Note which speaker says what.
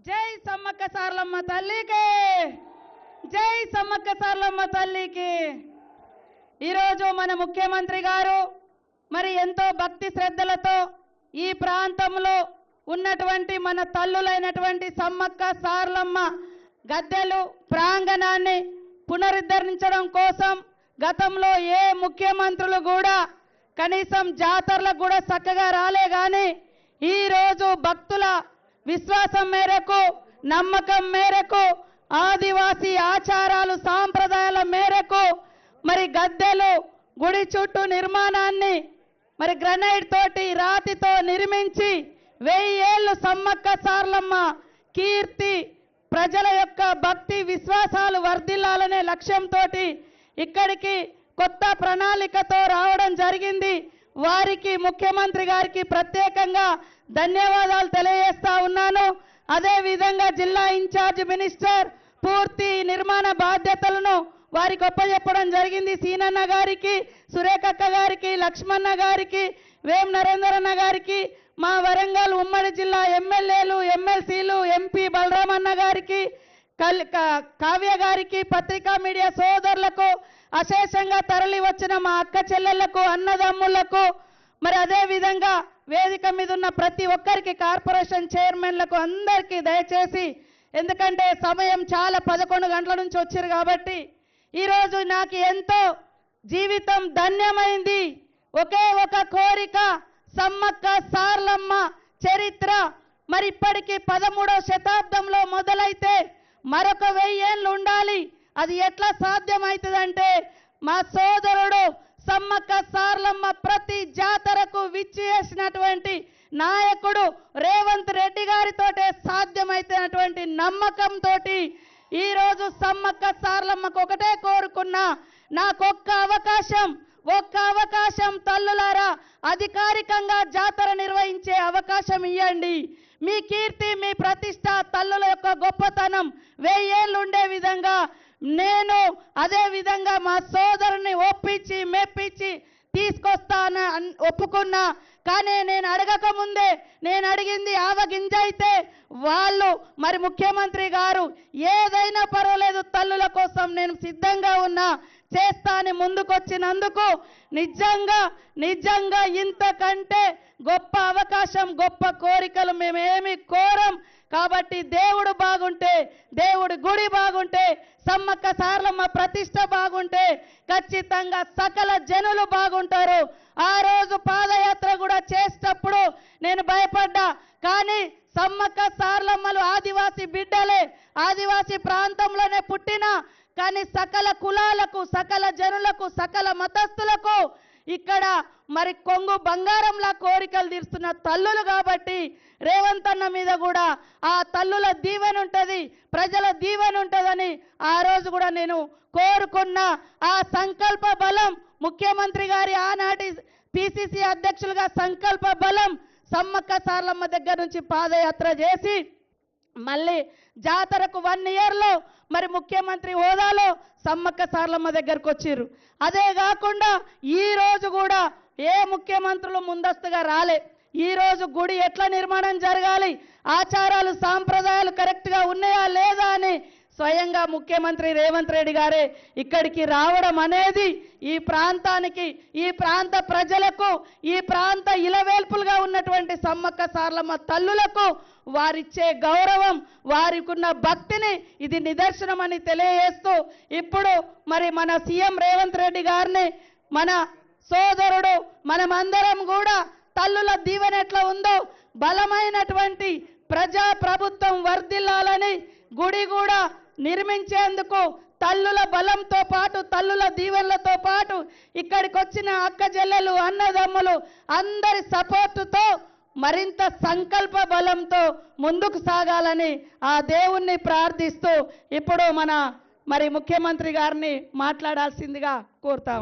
Speaker 1: జై సమ్మక్క సారలమ్మ తల్లికి, జై సమ్మక్క సారలమ్మ తల్లికి. ఈరోజు మన ముఖ్యమంత్రి గారు మరి ఎంతో భక్తి శ్రద్ధలతో ఈ ప్రాంతంలో ఉన్నటువంటి మన తల్లులైనటువంటి సమ్మక్క సారలమ్మ గద్దెలు ప్రాంగణాన్ని పునరుద్ధరించడం కోసం గతంలో ఏ ముఖ్యమంత్రులు కూడా కనీసం జాతరలకు కూడా చక్కగా రాలే గాని ఈ రోజు భక్తుల విశ్వాసం మేరకు, నమ్మకం మేరకు, ఆదివాసీ ఆచారాలు సాంప్రదాయాల మేరకు మరి గద్దెలు గుడి చుట్టూ నిర్మాణాన్ని మరి గ్రనైట్ తోటి రాతితో నిర్మించి 1000 ఏళ్ళు సమ్మక్క సారలమ్మ కీర్తి ప్రజల యొక్క భక్తి విశ్వాసాలు వర్ధిల్లాలనే లక్ష్యంతో ఇక్కడికి కొత్త ప్రణాళికతో రావడం జరిగింది. వారికి ముఖ్యమంత్రి గారికి ప్రత్యేకంగా ధన్యవాదాలు తెలియజేస్తా ఉన్నాను. అదే విధంగా జిల్లా ఇన్ఛార్జ్ మినిస్టర్ పూర్తి నిర్మాణ బాధ్యతలను వారికి ఒప్పజెప్పడం జరిగింది. సీనన్న గారికి, సురేఖక్క గారికి, లక్ష్మణ గారికి, వేం నరేందర్ అన్న గారికి, మా వరంగల్ ఉమ్మడి జిల్లా ఎమ్మెల్యేలు, ఎమ్మెల్సీలు, ఎంపీ బలరామన్న గారికి, కావ్య గారికి, పత్రికా మీడియా సోదరులకు, అశేషంగా తరలి వచ్చిన మా అక్క చెల్లెళ్లకు, అన్నదమ్ములకు, మరి అదే విధంగా వేదిక మీద ఉన్న ప్రతి ఒక్కరికి, కార్పొరేషన్ చైర్మన్లకు అందరికీ దయచేసి, ఎందుకంటే సమయం చాలా 11 గంటల నుంచి వచ్చారు కాబట్టి ఈరోజు నాకు ఎంతో జీవితం ధన్యమైంది. ఒకే ఒక కోరిక, సమ్మక్క సారలమ్మ చరిత్ర మరి ఇప్పటికీ 13వ శతాబ్దంలో మొదలైతే మరొక 1000 ఏళ్ళు ఉండాలి. అది ఎట్లా సాధ్యమవుతుందంటే మా సోదరుడు సమ్మక్క సారలమ్మ ప్రతి జాతరకు విచ్చేసినటువంటి నాయకుడు రేవంత్ రెడ్డి గారితోటే సాధ్యమైనటువంటి నమ్మకంతో ఈరోజు సమ్మక్క సారలమ్మకు ఒకటే కోరుకున్నా, నాకొక్క అవకాశం తల్లులారా అధికారికంగా జాతర నిర్వహించే అవకాశం ఇవ్వండి. మీ కీర్తి, మీ ప్రతిష్ట, తల్లుల యొక్క గొప్పతనం 1000 ఏళ్ళు ఉండే విధంగా నేను అదే విధంగా మా సోదరుని ఒప్పించి మెప్పించి తీసుకొస్తాను ఒప్పుకున్నా. కానీ నేను అడగక ముందే, నేను అడిగింది ఆవగింజ అయితే వాళ్ళు మరి ముఖ్యమంత్రి గారు ఏదైనా పర్వాలేదు తల్లుల కోసం నేను సిద్ధంగా ఉన్నా, చేస్తా అని ముందుకొచ్చినందుకు నిజంగా ఇంతకంటే గొప్ప అవకాశం, గొప్ప కోరికలు మేమేమి కోరం. కాబట్టి దేవుడు బాగుంటే, దేవుడి గుడి బాగుంటే, సమ్మక్క సారలమ్మ ప్రతిష్ట బాగుంటే ఖచ్చితంగా సకల జనులు బాగుంటారు. ఆ రోజు పాదయాత్ర కూడా చేసేటప్పుడు నేను భయపడ్డా, కానీ సమ్మక్క సారలమ్మలు ఆదివాసీ బిడ్డలే, ఆదివాసీ ప్రాంతంలోనే పుట్టిన, కానీ సకల కులాలకు, సకల జనులకు, సకల మతస్థులకు ఇక్కడ మరి కొంగు బంగారంలా కోరికలు తీరుస్తున్న తల్లులు కాబట్టి రేవంత్ అన్న మీద కూడా ఆ తల్లుల దీవెన ఉంటుంది, ప్రజల దీవెన ఉంటుందని ఆ రోజు కూడా నేను కోరుకున్నా. ఆ సంకల్ప బలం ముఖ్యమంత్రి గారి ఆనాటి పిసిసి అధ్యక్షులుగా సంకల్ప బలం సమ్మక్క సారలమ్మ దగ్గర నుంచి పాదయాత్ర చేసి మళ్ళీ జాతరకు 1 ఇయర్లో మరి ముఖ్యమంత్రి హోదాలో సమ్మక్క సారలమ్మ దగ్గరకు వచ్చారు. అదే కాకుండా ఈ రోజు కూడా ఏ ముఖ్యమంత్రులు ముందస్తుగా రాలే. ఈ రోజు గుడి ఎట్లా నిర్మాణం జరగాలి, ఆచారాలు సాంప్రదాయాలు కరెక్ట్గా ఉన్నాయా లేదా అని స్వయంగా ముఖ్యమంత్రి రేవంత్ రెడ్డి గారే ఇక్కడికి రావడం అనేది ఈ ప్రాంతానికి, ఈ ప్రాంత ప్రజలకు, ఈ ప్రాంత ఇలవేల్పులుగా ఉన్నటువంటి సమ్మక్క సారలమ్మ తల్లులకు వారిచ్చే గౌరవం, వారికున్న భక్తిని ఇది నిదర్శనం అని తెలియజేస్తూ ఇప్పుడు మరి మన సీఎం రేవంత్ రెడ్డి గారిని, మన సోదరుడు, మనమందరం కూడా తల్లుల దీవెన ఎట్లా ఉందో బలమైనటువంటి ప్రజా ప్రభుత్వం వర్ధిల్లాలని గుడి కూడా నిర్మించేందుకు తల్లుల బలంతో పాటు, తల్లుల దీవెనలతో పాటు ఇక్కడికి వచ్చిన అక్క చెల్లెలు, అన్నదమ్ములు అందరి సపోర్టుతో మరింత సంకల్ప బలంతో ముందుకు సాగాలని ఆ దేవుణ్ణి ప్రార్థిస్తూ ఇప్పుడు మరి ముఖ్యమంత్రి గారిని మాట్లాడాల్సిందిగా కోరుతాం.